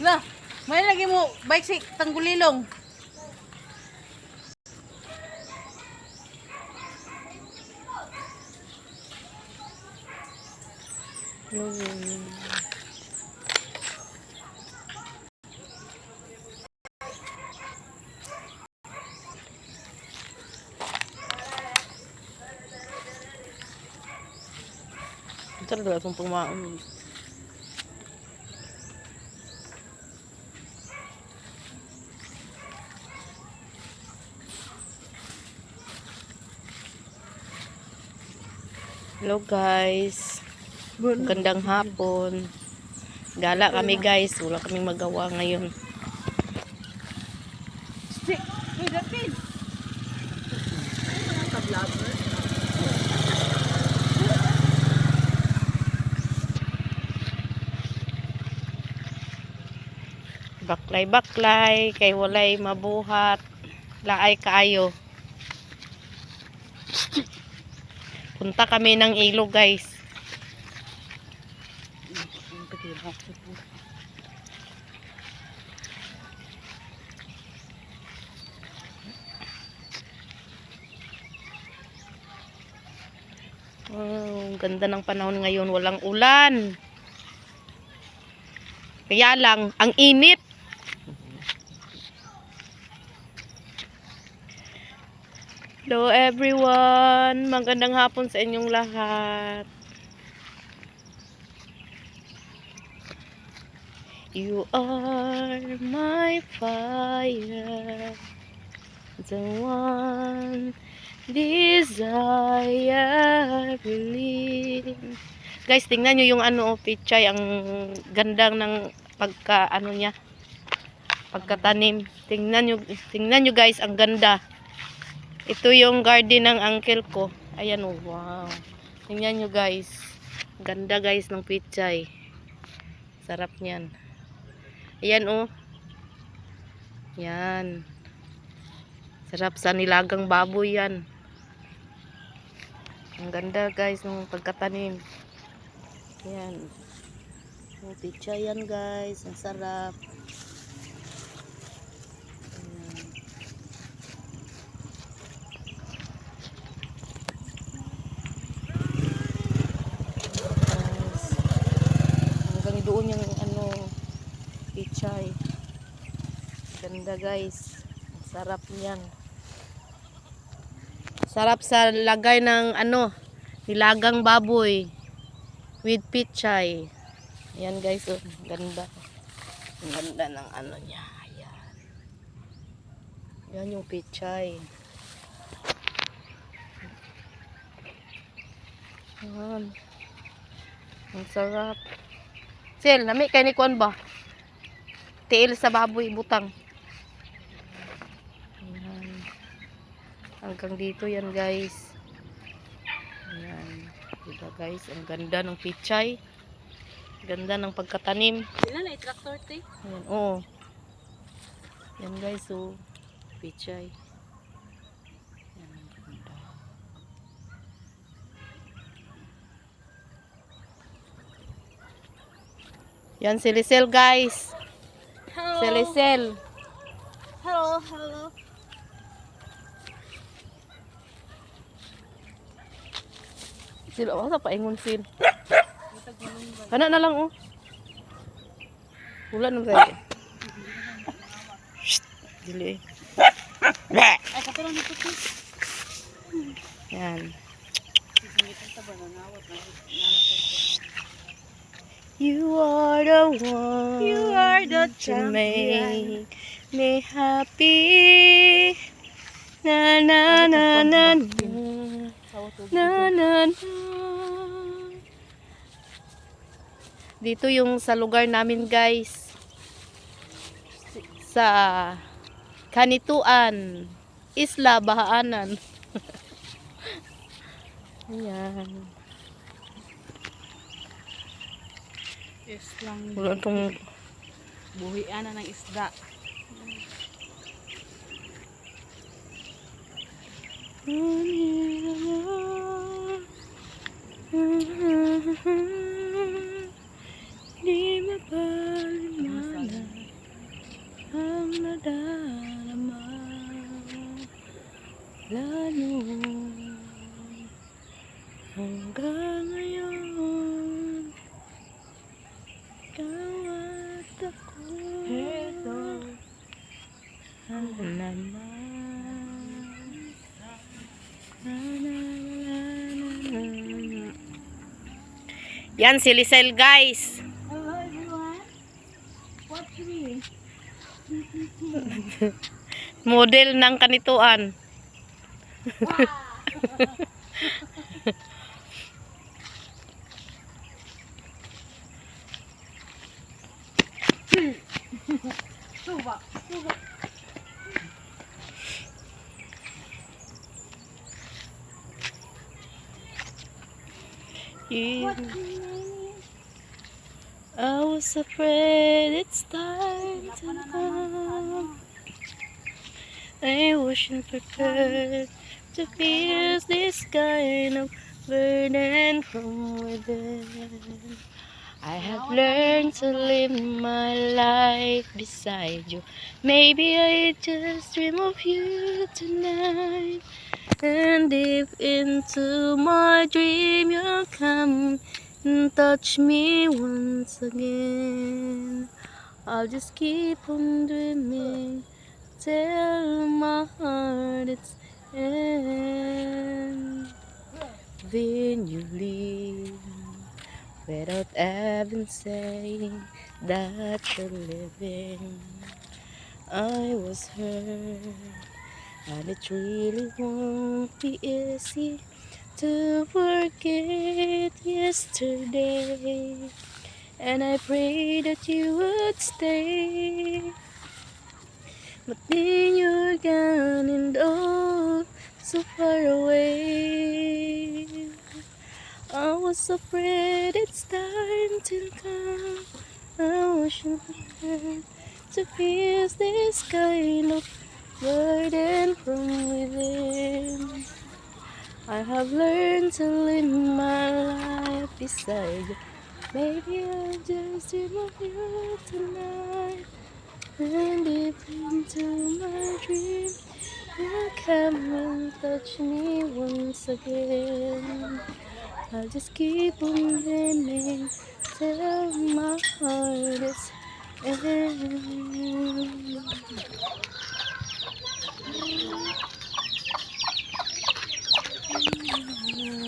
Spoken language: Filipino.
Lah, may lagi mo bike si Tanggulilong. Ito na itong pumaon. Hello guys. Magandang hapon. Gala kami guys. Wala kaming magawa ngayon. Stick. Hey, David. Mga ka-vlogger. Baklay-baklay. Kay walay mabuhat. Laay kaayo. Punta kami ng ilog guys. Oh, ganda ng panahon ngayon, walang ulan. Kaya lang, ang init. Hello everyone, magandang hapon sa inyong lahat. You are my fire, the one desire believe. Guys, tingnan nyo yung ano, pichay, ang gandang ng pagka ano niya, pagkatanim. Tingnan nyo guys, ang ganda. Ito yung garden ng uncle ko. Ayan, oh, wow. Tingnan nyo guys, ganda guys ng pichay. Sarap niyan. Ayan, oh. Yan. Sarap sa nilagang baboy yan. Ang ganda guys ng pagkatanim. Yan. Yung pichay yan guys. Ang sarap. Ayan. Guys. Hanggang doon yung ano, pichay. Ganda guys. Ang sarap niyan. Sarap sa lagay ng ano, nilagang baboy with pichay. Ayan guys, oh, ganda. Ang ganda ng ano niya. Ayan. Yan yung pichay. Ayan. Ang sarap. Sil, nami kay ni kuan ba? Tiil sa baboy, butang. Ayan. Hanggang dito yan guys. Ayan. Diba guys, ang ganda ng pichay. Ganda ng pagkatanim. Ilan na i-tractor, te? Ayan, oo. Yan guys, so pichay. Yan, ang ganda. Yan si Lisel guys. Hello. Si Lisel. Hello, hello. Sil, oh, sa paingon sil. Kana na lang oh. Wala naman tayo. Shhh. Dili. Ay, katulong dito, te. Yan. Sisinggitan sa ba nanawat na. You are the one. You are the to champion. make me happy. Na na na na na. Na na na. Dito yung sa lugar namin guys. Sa Kanituan, Isla Bahaanan. Ayan. Yes lang. Wala itong Buhian na ng isda. Di mapalimana. noon hanggang ngayon, ikaw at ako. Ito. Na yan si Lisel guys. Hello everyone. Watch me. Model ng kanituan. Suba. Suba. Watch me. I was afraid it's time to come. I wasn't prepared to feel this kind of burden from within. I have learned to live my life beside you. Maybe I just dream of you tonight. And deep into my dream you'll come and touch me once again. I'll just keep on dreaming till my heart it's end. Then you leave without even saying that you're leaving. I was hurt, and it really won't be easy to forget yesterday. And I pray that you would stay. But then you're gone and oh, so far away. I was afraid it's time to come. I wasn't prepared to feel this kind of burden from within. I have learned to live my life beside you. Maybe I'll just dream of you tonight. And deep into my dream, you come and touch me once again. I'll just keep on dreaming till my heart is end.